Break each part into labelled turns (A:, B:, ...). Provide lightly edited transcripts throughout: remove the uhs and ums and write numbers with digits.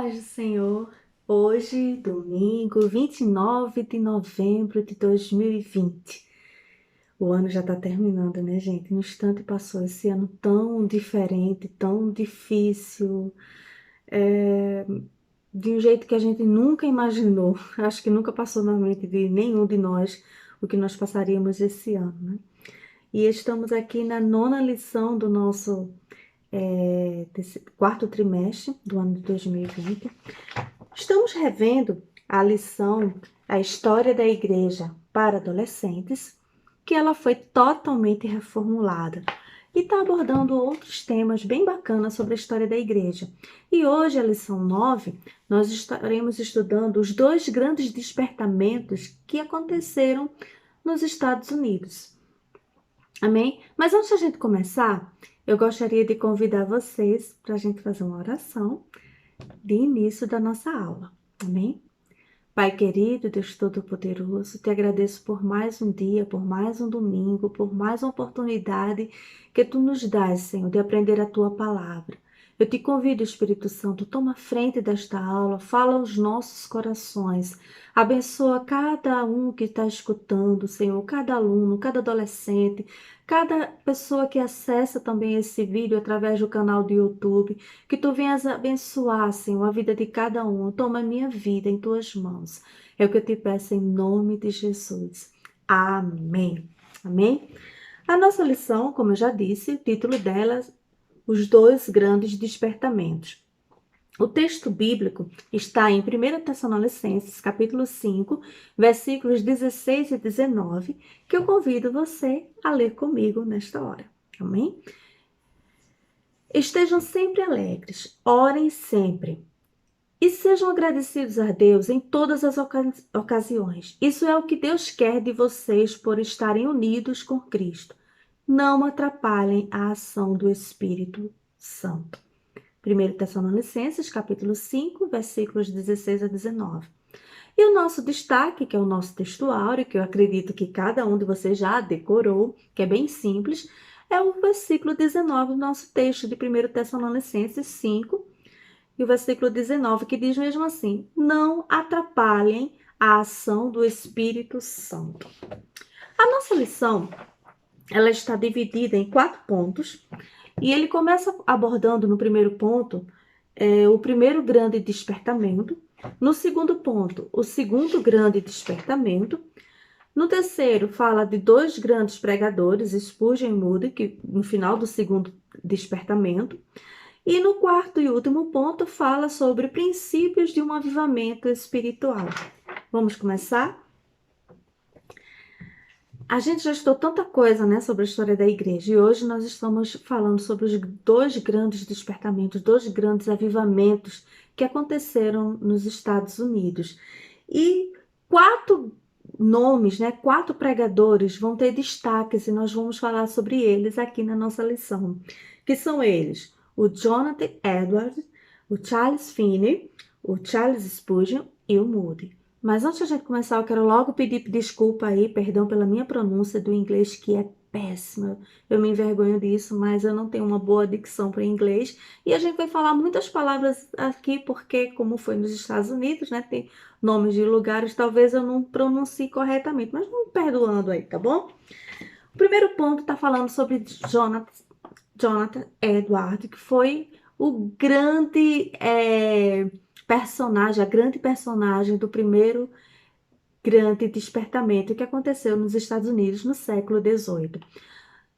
A: paz do Senhor. Hoje, domingo, 29 de novembro de 2020. O ano já está terminando, né, gente? No instante passou esse ano tão diferente, tão difícil, de um jeito que a gente nunca imaginou. Acho que nunca passou na mente de nenhum de nós o que nós passaríamos esse ano, né? E estamos aqui na nona lição do nosso desse quarto trimestre do ano de 2020. Estamos revendo a lição A História da Igreja para Adolescentes, que ela foi totalmente reformulada e está abordando outros temas bem bacanas sobre a história da igreja. E hoje, a lição 9, nós estaremos estudando os dois grandes despertamentos que aconteceram nos Estados Unidos. Amém? Mas antes da gente começar, eu gostaria de convidar vocês para a gente fazer uma oração de início da nossa aula. Amém? Pai querido, Deus Todo-Poderoso, te agradeço por mais um dia, por mais um domingo, por mais uma oportunidade que tu nos dás, Senhor, de aprender a tua palavra. Eu te convido, Espírito Santo, toma frente desta aula, fala aos nossos corações, abençoa cada um que está escutando, Senhor, cada aluno, cada adolescente, cada pessoa que acessa também esse vídeo através do canal do YouTube, que tu venhas abençoar, Senhor, a vida de cada um. Toma a minha vida em tuas mãos. É o que eu te peço em nome de Jesus. Amém. Amém? A nossa lição, como eu já disse, o título dela, Os Dois Grandes Despertamentos. O texto bíblico está em 1 Tessalonicenses, capítulo 5, versículos 16 e 19, que eu convido você a ler comigo nesta hora. Amém? Estejam sempre alegres, orem sempre e sejam agradecidos a Deus em todas as ocasiões. Isso é o que Deus quer de vocês por estarem unidos com Cristo. Não atrapalhem a ação do Espírito Santo. 1 Tessalonicenses, capítulo 5, versículos 16 a 19. E o nosso destaque, que é o nosso textuário, que eu acredito que cada um de vocês já decorou, que é bem simples, é o versículo 19 do nosso texto de 1 Tessalonicenses 5, e o versículo 19, que diz mesmo assim: não atrapalhem a ação do Espírito Santo. A nossa lição, ela está dividida em 4 pontos, e ele começa abordando no primeiro ponto o primeiro grande despertamento, no segundo ponto, o segundo grande despertamento, no terceiro, fala de dois grandes pregadores, Spurgeon e Moody, que no final do segundo despertamento, e no quarto e último ponto, fala sobre princípios de um avivamento espiritual. Vamos começar? A gente já estudou tanta coisa, né, sobre a história da igreja, e hoje nós estamos falando sobre os dois grandes despertamentos, dois grandes avivamentos que aconteceram nos Estados Unidos. E 4 nomes, né, 4 pregadores vão ter destaques e nós vamos falar sobre eles aqui na nossa lição, que são eles: o Jonathan Edwards, o Charles Finney, o Charles Spurgeon e o Moody. Mas antes de a gente começar, eu quero logo pedir desculpa aí, perdão pela minha pronúncia do inglês, que é péssima. Eu me envergonho disso, mas eu não tenho uma boa dicção para inglês. E a gente vai falar muitas palavras aqui, porque como foi nos Estados Unidos, né, tem nomes de lugares, talvez eu não pronuncie corretamente, mas vamos perdoando aí, tá bom? O primeiro ponto está falando sobre Jonathan Edwards, que foi o grande personagem, a grande personagem do primeiro grande despertamento que aconteceu nos Estados Unidos no século XVIII.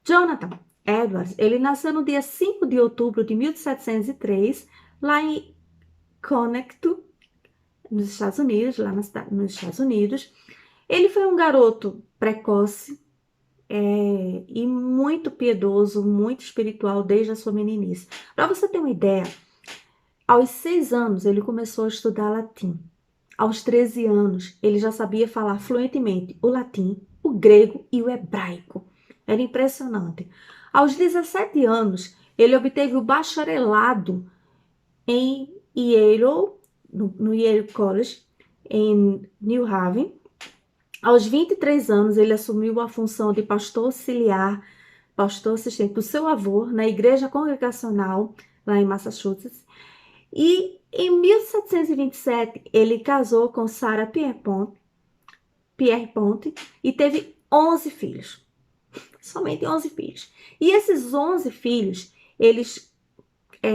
A: Jonathan Edwards, ele nasceu no dia 5 de outubro de 1703, lá em Connecticut, nos Estados Unidos, nos Estados Unidos. Ele foi um garoto precoce e muito piedoso, muito espiritual desde a sua meninice. Para você ter uma ideia, aos 6 anos ele começou a estudar latim. Aos 13 anos, ele já sabia falar fluentemente o latim, o grego e o hebraico. Era impressionante. Aos 17 anos, ele obteve o bacharelado em Yale, no Yale College, em New Haven. Aos 23 anos, ele assumiu a função de pastor auxiliar, pastor assistente do seu avô na igreja congregacional, lá em Massachusetts. E Em 1727, ele casou com Sarah Pierpont e teve 11 filhos. Somente 11 filhos. E esses 11 filhos, eles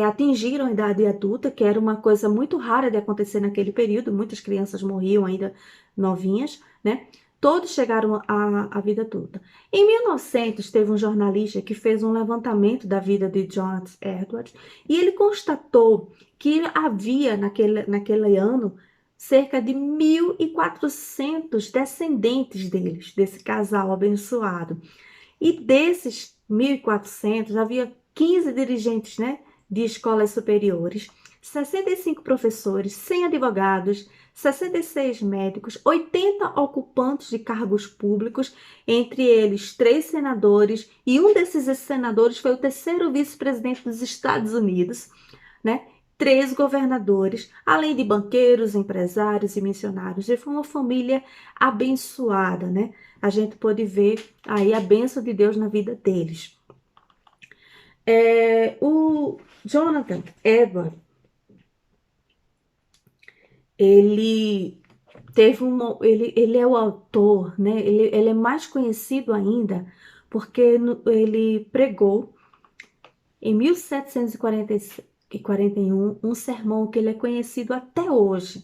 A: atingiram a idade adulta, que era uma coisa muito rara de acontecer naquele período. Muitas crianças morriam ainda novinhas, né? Todos chegaram à vida adulta. Em 1900, teve um jornalista que fez um levantamento da vida de Jonathan Edwards e ele constatou que havia, naquele ano, cerca de 1.400 descendentes deles, desse casal abençoado. E desses 1.400, havia 15 dirigentes, né, de escolas superiores, 65 professores, 100 advogados, 66 médicos, 80 ocupantes de cargos públicos, entre eles 3 senadores, e um desses senadores foi o terceiro vice-presidente dos Estados Unidos, né? 3 governadores, além de banqueiros, empresários e missionários. E foi uma família abençoada, né? A gente pôde ver aí a bênção de Deus na vida deles. O Jonathan Edwards, ele ele é o autor, né? Ele é mais conhecido ainda porque ele pregou em 1741 um sermão que ele é conhecido até hoje.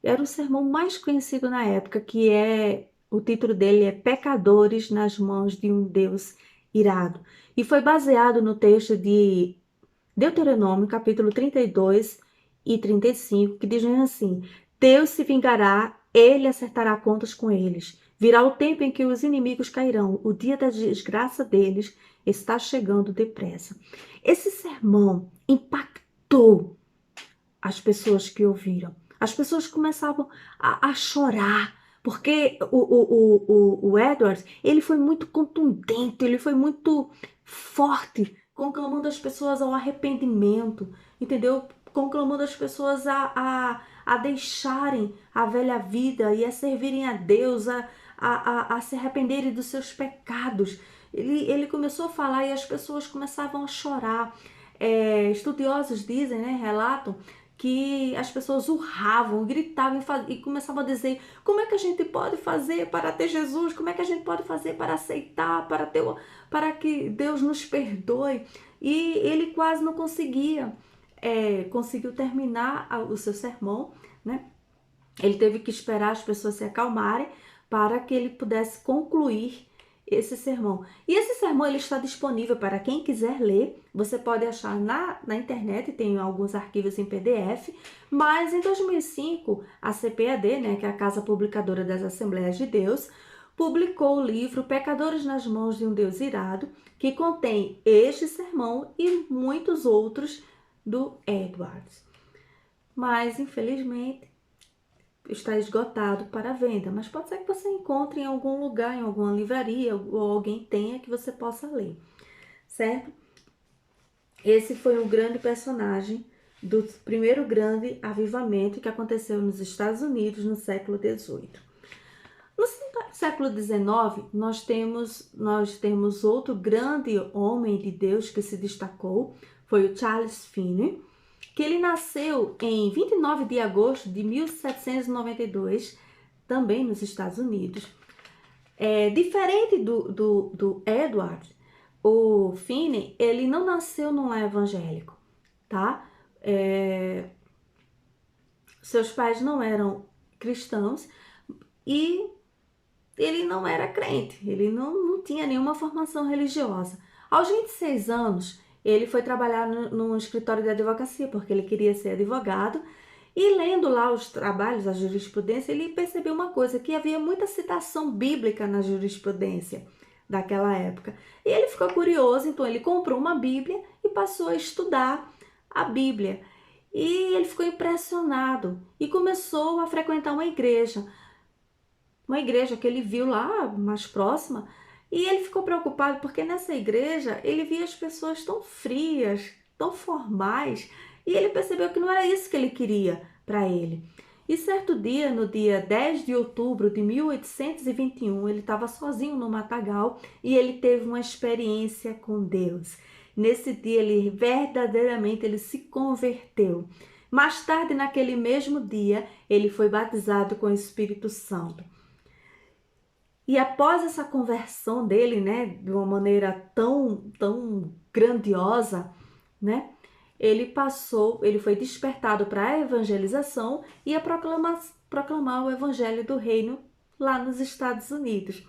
A: Era o sermão mais conhecido na época, o título dele é Pecadores nas mãos de um Deus irado. E foi baseado no texto de Deuteronômio, capítulo 32 e 35, que diz assim: Deus se vingará, ele acertará contas com eles. Virá o tempo em que os inimigos cairão, o dia da desgraça deles está chegando depressa. Esse sermão impactou as pessoas que ouviram. As pessoas começavam a chorar, porque o Edwards, ele foi muito contundente, ele foi muito forte, conclamando as pessoas ao arrependimento, entendeu? Conclamando as pessoas a deixarem a velha vida e a servirem a Deus, a se arrependerem dos seus pecados. Ele começou a falar e as pessoas começavam a chorar. Estudiosos dizem, né, relatam, que as pessoas urravam, gritavam e começavam a dizer: como é que a gente pode fazer para ter Jesus? Como é que a gente pode fazer para aceitar, para que Deus nos perdoe? E ele quase não conseguia, conseguiu terminar o seu sermão, né? Ele teve que esperar as pessoas se acalmarem para que ele pudesse concluir esse sermão. E esse sermão ele está disponível para quem quiser ler. Você pode achar na internet, tem alguns arquivos em PDF. Mas em 2005, a CPAD, né, que é a Casa Publicadora das Assembleias de Deus, publicou o livro Pecadores nas Mãos de um Deus Irado, que contém este sermão e muitos outros do Edwards. Mas, infelizmente, está esgotado para venda, mas pode ser que você encontre em algum lugar, em alguma livraria, ou alguém tenha que você possa ler, certo? Esse foi um grande personagem do primeiro grande avivamento que aconteceu nos Estados Unidos no século XVIII. No século XIX, nós temos outro grande homem de Deus que se destacou, foi o Charles Finney, que ele nasceu em 29 de agosto de 1792, também nos Estados Unidos. Diferente do Edward, o Finney, ele não nasceu num lar evangélico, tá? Seus pais não eram cristãos e ele não era crente, ele não tinha nenhuma formação religiosa. Aos 26 anos, ele foi trabalhar num escritório de advocacia, porque ele queria ser advogado, e lendo lá os trabalhos, a jurisprudência, ele percebeu uma coisa, que havia muita citação bíblica na jurisprudência daquela época. E ele ficou curioso, então ele comprou uma Bíblia e passou a estudar a Bíblia. E ele ficou impressionado e começou a frequentar uma igreja que ele viu lá mais próxima, e ele ficou preocupado porque nessa igreja ele via as pessoas tão frias, tão formais, e ele percebeu que não era isso que ele queria para ele. E certo dia, no dia 10 de outubro de 1821, ele estava sozinho no matagal e ele teve uma experiência com Deus. Nesse dia, ele verdadeiramente se converteu. Mais tarde, naquele mesmo dia, ele foi batizado com o Espírito Santo. E após essa conversão dele, né, de uma maneira tão grandiosa, né, ele foi despertado para a evangelização e a proclamar o evangelho do reino lá nos Estados Unidos.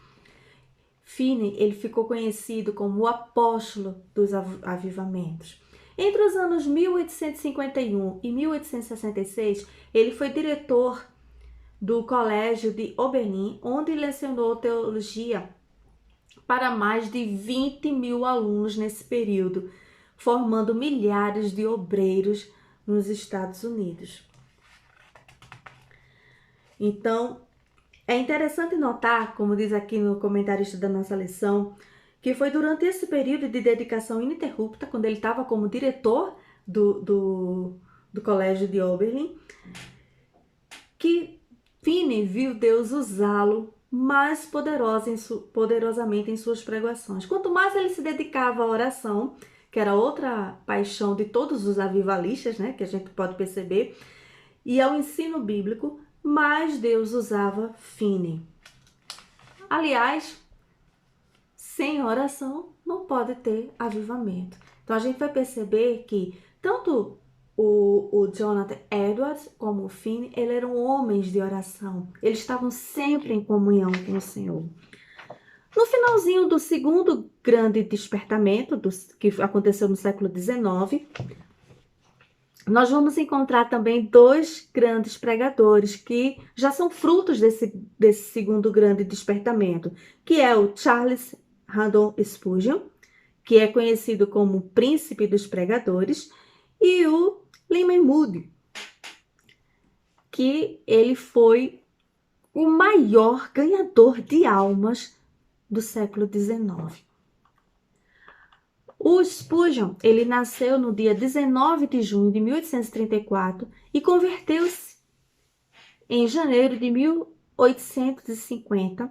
A: Finney, ele ficou conhecido como o apóstolo dos avivamentos. Entre os anos 1851 e 1866, ele foi diretor do Colégio de Oberlin, onde lecionou teologia para mais de 20 mil alunos nesse período, formando milhares de obreiros nos Estados Unidos. Então, é interessante notar, como diz aqui no comentarista da nossa lição, que foi durante esse período de dedicação ininterrupta, quando ele estava como diretor do Colégio de Oberlin, que Finney viu Deus usá-lo mais poderosamente em suas pregações. Quanto mais ele se dedicava à oração, que era outra paixão de todos os avivalistas, né, que a gente pode perceber, e ao ensino bíblico, mais Deus usava Finney. Aliás, sem oração não pode ter avivamento. Então a gente vai perceber que tanto o Jonathan Edwards como o Finney, eles eram homens de oração. Eles estavam sempre em comunhão com o Senhor. No finalzinho do segundo grande despertamento, que aconteceu no século XIX, nós vamos encontrar também dois grandes pregadores que já são frutos desse segundo grande despertamento, que é o Charles Haddon Spurgeon, que é conhecido como o príncipe dos pregadores, e o Lyman Moody, que ele foi o maior ganhador de almas do século XIX. O Spurgeon, ele nasceu no dia 19 de junho de 1834 e converteu-se em janeiro de 1850,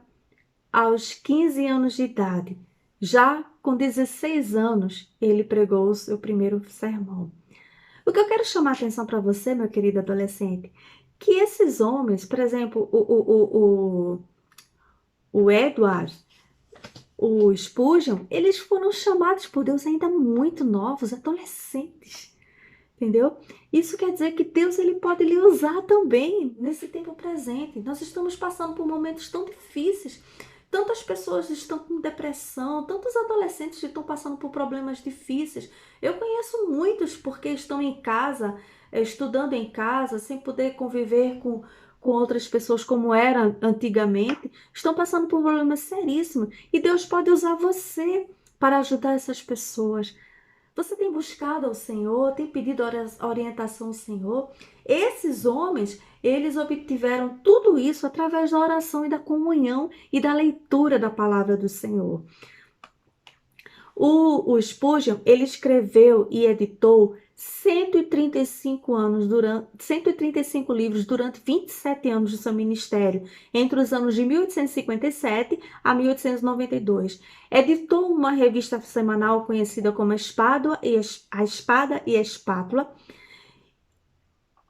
A: aos 15 anos de idade. Já com 16 anos, ele pregou o seu primeiro sermão. O que eu quero chamar a atenção para você, meu querido adolescente, que esses homens, por exemplo, o Edward, o Spurgeon, eles foram chamados por Deus ainda muito novos, adolescentes, entendeu? Isso quer dizer que Deus ele pode lhe usar também nesse tempo presente. Nós estamos passando por momentos tão difíceis. Tantas pessoas estão com depressão, tantos adolescentes estão passando por problemas difíceis. Eu conheço muitos porque estão em casa, estudando em casa, sem poder conviver com outras pessoas como era antigamente, estão passando por problemas seríssimos. E Deus pode usar você para ajudar essas pessoas. Você tem buscado ao Senhor, tem pedido orientação ao Senhor. Esses homens, eles obtiveram tudo isso através da oração e da comunhão e da leitura da palavra do Senhor. O Spurgeon, ele escreveu e editou 135 livros durante 27 anos do seu ministério, entre os anos de 1857 a 1892. Editou uma revista semanal conhecida como A Espada e a Espátula,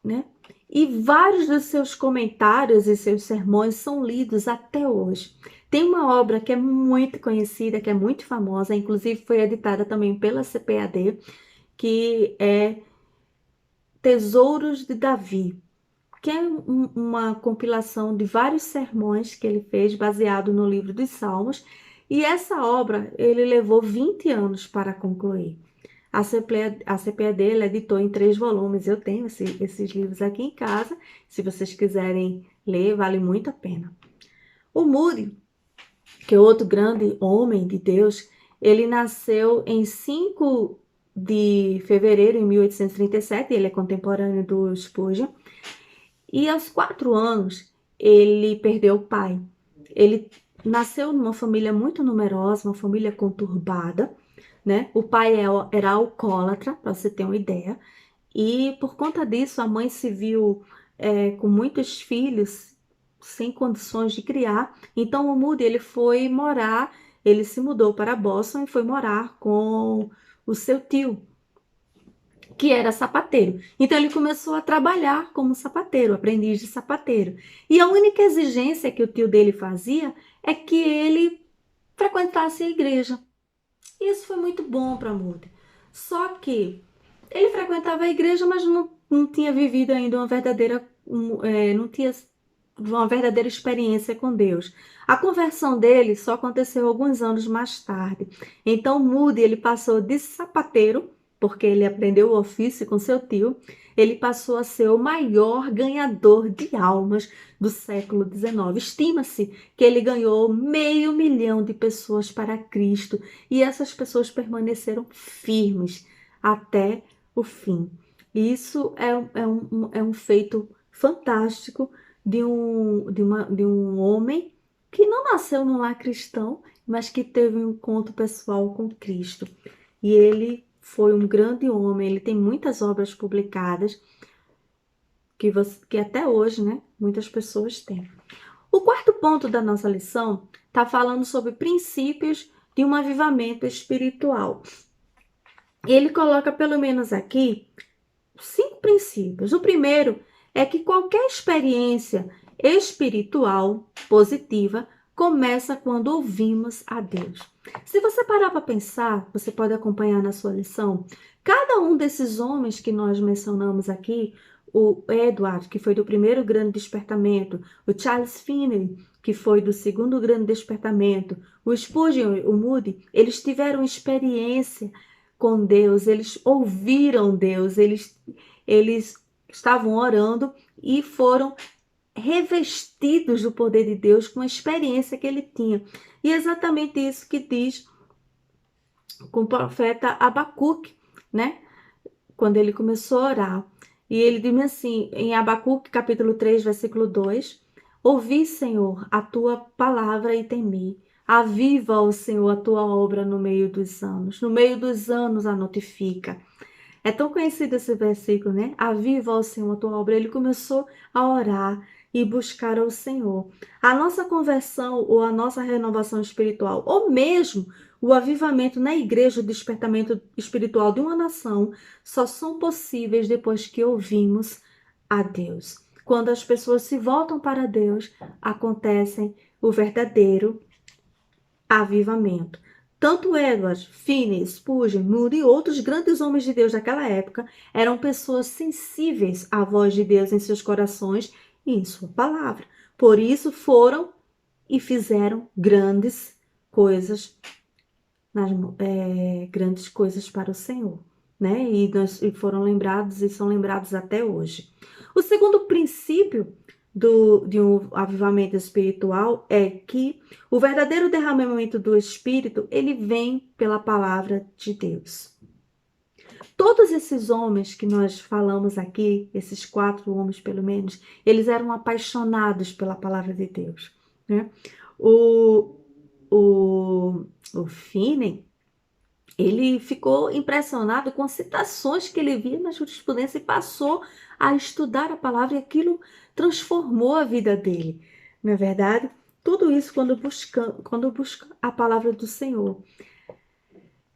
A: né? E vários dos seus comentários e seus sermões são lidos até hoje. Tem uma obra que é muito conhecida, que é muito famosa, inclusive foi editada também pela CPAD, que é Tesouros de Davi, que é uma compilação de vários sermões que ele fez baseado no livro dos Salmos, e essa obra ele levou 20 anos para concluir. A CPAD ela editou em 3 volumes, eu tenho esses livros aqui em casa, se vocês quiserem ler, vale muito a pena. O Moody, que é outro grande homem de Deus, ele nasceu em 5 de fevereiro de 1837, ele é contemporâneo do Spurgeon, e aos 4 anos ele perdeu o pai. Ele nasceu numa família muito numerosa, uma família conturbada, né? O pai era alcoólatra, para você ter uma ideia, e por conta disso a mãe se viu com muitos filhos sem condições de criar. Então o Moody ele se mudou para Boston e foi morar com o seu tio, que era sapateiro. Então ele começou a trabalhar como sapateiro, aprendiz de sapateiro. E a única exigência que o tio dele fazia é que ele frequentasse a igreja. Isso foi muito bom para Moody. Só que ele frequentava a igreja, mas não tinha vivido ainda não tinha uma verdadeira experiência com Deus. A conversão dele só aconteceu alguns anos mais tarde. Então Moody, ele passou de sapateiro, porque ele aprendeu o ofício com seu tio, ele passou a ser o maior ganhador de almas do século XIX. Estima-se que ele ganhou 500.000 de pessoas para Cristo, e essas pessoas permaneceram firmes até o fim. Isso é um feito fantástico de um homem que não nasceu num lar cristão, mas que teve um encontro pessoal com Cristo. E ele foi um grande homem, ele tem muitas obras publicadas que até hoje, né, muitas pessoas têm. O quarto ponto da nossa lição está falando sobre princípios de um avivamento espiritual. Ele coloca pelo menos aqui 5 princípios. O primeiro é que qualquer experiência espiritual positiva começa quando ouvimos a Deus. Se você parar para pensar, você pode acompanhar na sua lição, cada um desses homens que nós mencionamos aqui, o Edward, que foi do primeiro grande despertamento, o Charles Finney, que foi do segundo grande despertamento, o Spurgeon, o Moody, eles tiveram experiência com Deus, eles ouviram Deus, eles estavam orando e foram revestidos do poder de Deus com a experiência que ele tinha. E é exatamente isso que diz com o profeta Abacuque, né? Quando ele começou a orar. E ele diz assim, em Abacuque, capítulo 3, versículo 2, ouvi, Senhor, a tua palavra e temi. Aviva, ó Senhor, a tua obra no meio dos anos. No meio dos anos a notifica. É tão conhecido esse versículo, né? Aviva, ó Senhor, a tua obra. Ele começou a orar e buscar ao Senhor. A nossa conversão ou a nossa renovação espiritual, ou mesmo o avivamento na igreja, o despertamento espiritual de uma nação, só são possíveis depois que ouvimos a Deus. Quando as pessoas se voltam para Deus, acontece o verdadeiro avivamento. Tanto Edward, Finney, Spurgeon, Moody e outros grandes homens de Deus daquela época eram pessoas sensíveis à voz de Deus em seus corações e em sua palavra. Por isso foram e fizeram grandes coisas, grandes coisas para o Senhor, né? E foram lembrados e são lembrados até hoje. O segundo princípio de um avivamento espiritual é que o verdadeiro derramamento do Espírito, ele vem pela palavra de Deus. Todos esses homens que nós falamos aqui, esses 4 homens pelo menos, eles eram apaixonados pela palavra de Deus, né? O Finney, ele ficou impressionado com citações que ele via na jurisprudência e passou a estudar a palavra, e aquilo transformou a vida dele, não é verdade? Tudo isso quando busca a palavra do Senhor.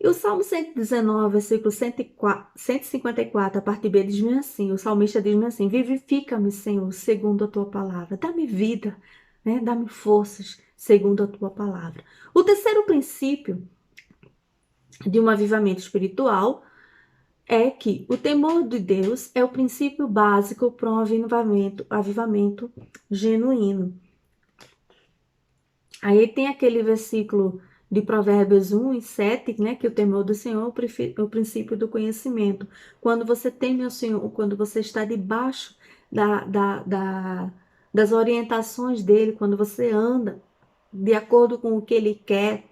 A: E o Salmo 119, versículo 154, a parte B, diz-me assim, o salmista diz-me assim, vivifica-me, Senhor, segundo a tua palavra, dá-me vida, né? Dá-me forças, segundo a tua palavra. O terceiro princípio de um avivamento espiritual é que o temor de Deus é o princípio básico para um avivamento genuíno. Aí tem aquele versículo de Provérbios 1 e 7, né, que o temor do Senhor é o princípio do conhecimento. Quando você teme ao Senhor, quando você está debaixo das orientações dele, quando você anda de acordo com o que ele quer,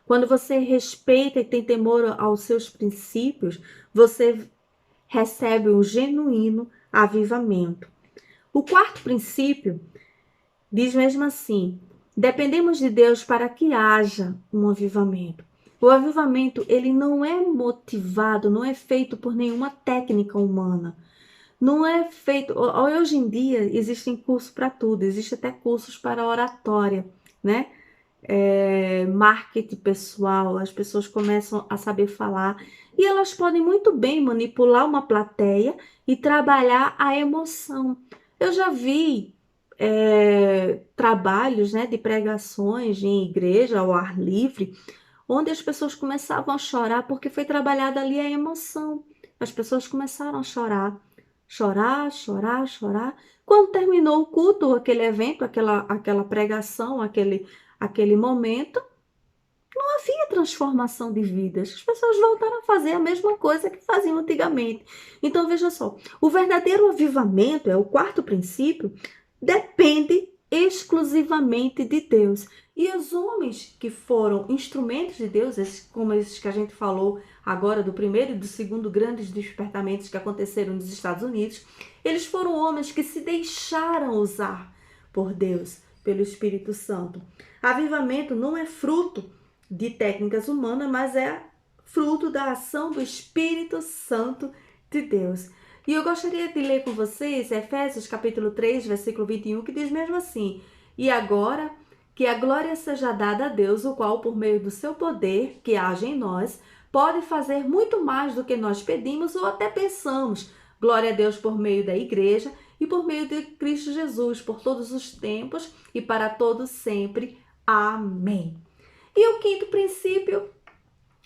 A: quando você respeita e tem temor aos seus princípios, você recebe um genuíno avivamento. O quarto princípio diz mesmo assim: dependemos de Deus para que haja um avivamento. O avivamento, ele não é motivado, não é feito por nenhuma técnica humana. Não é feito. Hoje em dia existem cursos para tudo, existe até cursos para oratória, né? Marketing pessoal, as pessoas começam a saber falar E elas podem muito bem manipular uma plateia e trabalhar a emoção. Eu já vi trabalhos, né, de pregações em igreja ao ar livre, onde as pessoas começavam a chorar porque foi trabalhada ali a emoção. As pessoas começaram a chorar, chorar, chorar, chorar. Quando terminou o culto, aquele evento, aquela pregação, aquele momento, não havia transformação de vidas. As pessoas voltaram a fazer a mesma coisa que faziam antigamente. Então, veja só, o verdadeiro avivamento, é o quarto princípio, depende exclusivamente de Deus. E os homens que foram instrumentos de Deus, como esses que a gente falou agora, do primeiro e do segundo grandes despertamentos que aconteceram nos Estados Unidos, eles foram homens que se deixaram usar por Deus, pelo Espírito Santo. Avivamento não é fruto de técnicas humanas, mas é fruto da ação do Espírito Santo de Deus. E eu gostaria de ler com vocês Efésios capítulo 3, versículo 21, que diz mesmo assim: e agora que a glória seja dada a Deus, o qual, por meio do seu poder que age em nós, pode fazer muito mais do que nós pedimos ou até pensamos. Glória a Deus por meio da igreja e por meio de Cristo Jesus, por todos os tempos e para todos sempre. Amém. E o quinto princípio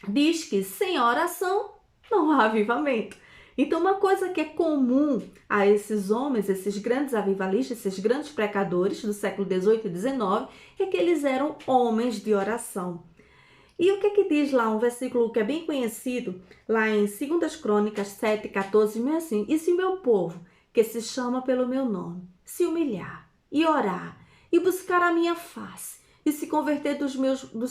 A: diz que sem oração não há avivamento. Então, uma coisa que é comum a esses homens, esses grandes avivalistas, esses grandes pecadores do século XVIII e XIX, é que eles eram homens de oração. E o que diz lá, um versículo que é bem conhecido, lá em 2 Crônicas 7:14, diz assim: e se meu povo, que se chama pelo meu nome, se humilhar e orar e buscar a minha face e se converter dos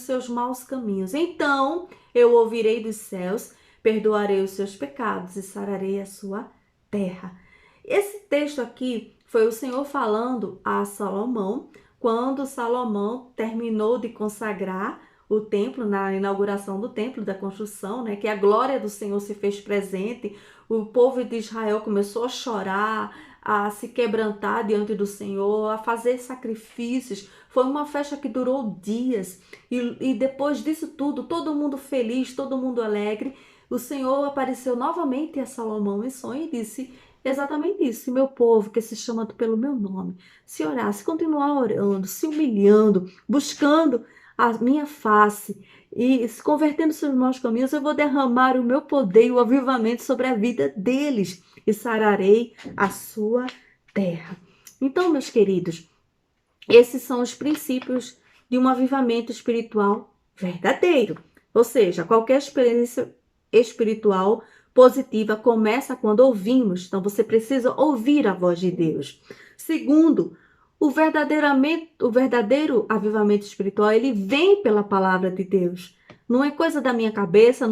A: seus maus caminhos, então eu ouvirei dos céus, perdoarei os seus pecados e sararei a sua terra. Esse texto aqui foi o Senhor falando a Salomão, quando Salomão terminou de consagrar o templo, na inauguração do templo, da construção, né, que a glória do Senhor se fez presente, o povo de Israel começou a chorar, a se quebrantar diante do Senhor, a fazer sacrifícios. Foi uma festa que durou dias, e depois disso tudo, todo mundo feliz, todo mundo alegre, o Senhor apareceu novamente a Salomão em sonho e disse exatamente isso: se meu povo, que se chama pelo meu nome, se orar, se continuar orando, se humilhando, buscando a minha face e se convertendo nos seus maus caminhos, eu vou derramar o meu poder e o avivamento sobre a vida deles e sararei a sua terra. Então, meus queridos, esses são os princípios de um avivamento espiritual verdadeiro. Ou seja, qualquer experiência espiritual positiva começa quando ouvimos. Então, você precisa ouvir a voz de Deus. Segundo, o verdadeiro avivamento espiritual, ele vem pela palavra de Deus. Não é coisa da minha cabeça,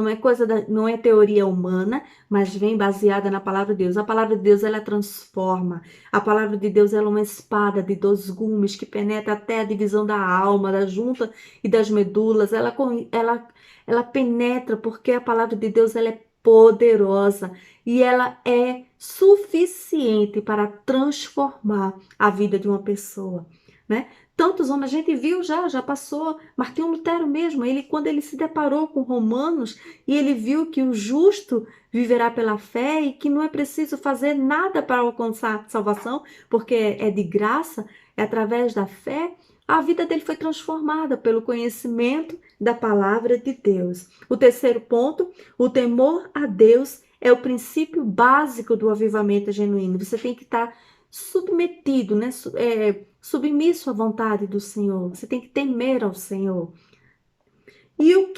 A: não é teoria humana, mas vem baseada na palavra de Deus. A palavra de Deus, ela transforma. A palavra de Deus, ela é uma espada de 2 gumes que penetra até a divisão da alma, da junta e das medulas. Ela penetra porque a palavra de Deus, ela é poderosa e ela é suficiente para transformar a vida de uma pessoa, né? Tantos homens, a gente viu já passou, Martinho Lutero mesmo, quando ele se deparou com Romanos e ele viu que o justo viverá pela fé e que não é preciso fazer nada para alcançar salvação, porque é de graça, é através da fé, a vida dele foi transformada pelo conhecimento da palavra de Deus. O terceiro ponto, o temor a Deus é o princípio básico do avivamento genuíno. Você tem que estar submetido, né? Submisso à vontade do Senhor. Você tem que temer ao Senhor. E o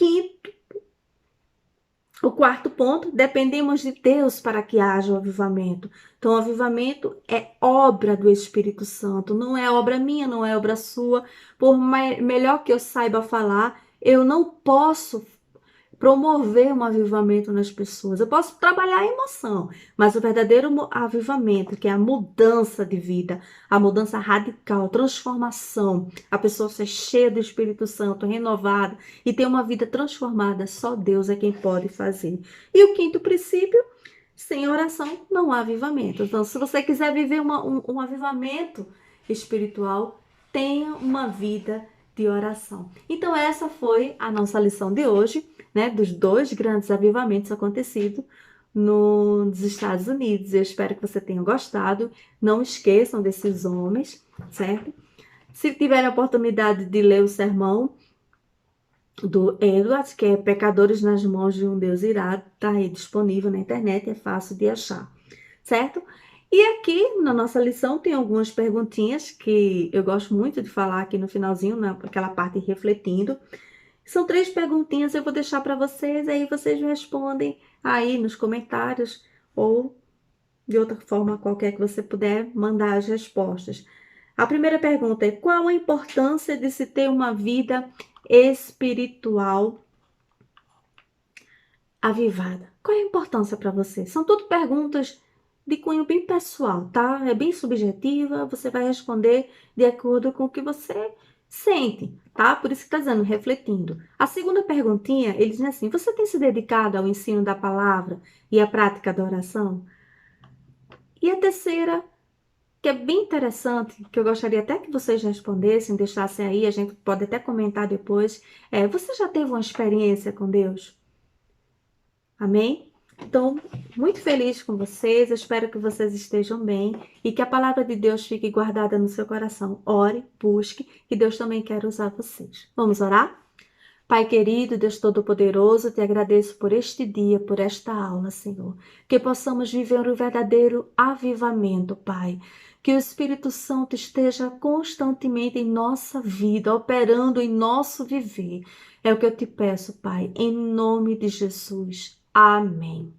A: quarto ponto, dependemos de Deus para que haja o avivamento. Então, o avivamento é obra do Espírito Santo, não é obra minha, não é obra sua. Por melhor que eu saiba falar, eu não posso promover um avivamento nas pessoas. Eu posso trabalhar a emoção, mas o verdadeiro avivamento, que é a mudança de vida, a mudança radical, a transformação, a pessoa ser cheia do Espírito Santo, renovada e ter uma vida transformada, só Deus é quem pode fazer. E o quinto princípio, sem oração não há avivamento. Então, se você quiser viver um avivamento espiritual, tenha uma vida de oração. Então essa foi a nossa lição de hoje, né, dos 2 grandes avivamentos acontecidos nos Estados Unidos. Eu espero que você tenha gostado. Não esqueçam desses homens, certo? Se tiverem a oportunidade de ler o sermão do Edward, que é Pecadores nas Mãos de um Deus Irado, está aí disponível na internet, é fácil de achar, certo? E aqui na nossa lição tem algumas perguntinhas que eu gosto muito de falar aqui no finalzinho, naquela parte refletindo. São 3 perguntinhas, eu vou deixar para vocês, aí vocês respondem aí nos comentários ou de outra forma qualquer que você puder mandar as respostas. A primeira pergunta é: qual a importância de se ter uma vida espiritual avivada? Qual é a importância para você? São tudo perguntas de cunho bem pessoal, tá? É bem subjetiva, você vai responder de acordo com o que você sente, tá? Por isso que tá dizendo, refletindo. A segunda perguntinha, ele diz assim: você tem se dedicado ao ensino da palavra e à prática da oração? E a terceira, que é bem interessante, que eu gostaria até que vocês respondessem, deixassem aí, a gente pode até comentar depois, você já teve uma experiência com Deus? Amém? Então, muito feliz com vocês, eu espero que vocês estejam bem e que a palavra de Deus fique guardada no seu coração. Ore, busque, que Deus também quer usar vocês. Vamos orar? Pai querido, Deus Todo-Poderoso, te agradeço por este dia, por esta aula, Senhor. Que possamos viver um verdadeiro avivamento, Pai. Que o Espírito Santo esteja constantemente em nossa vida, operando em nosso viver. É o que eu te peço, Pai, em nome de Jesus. Amém.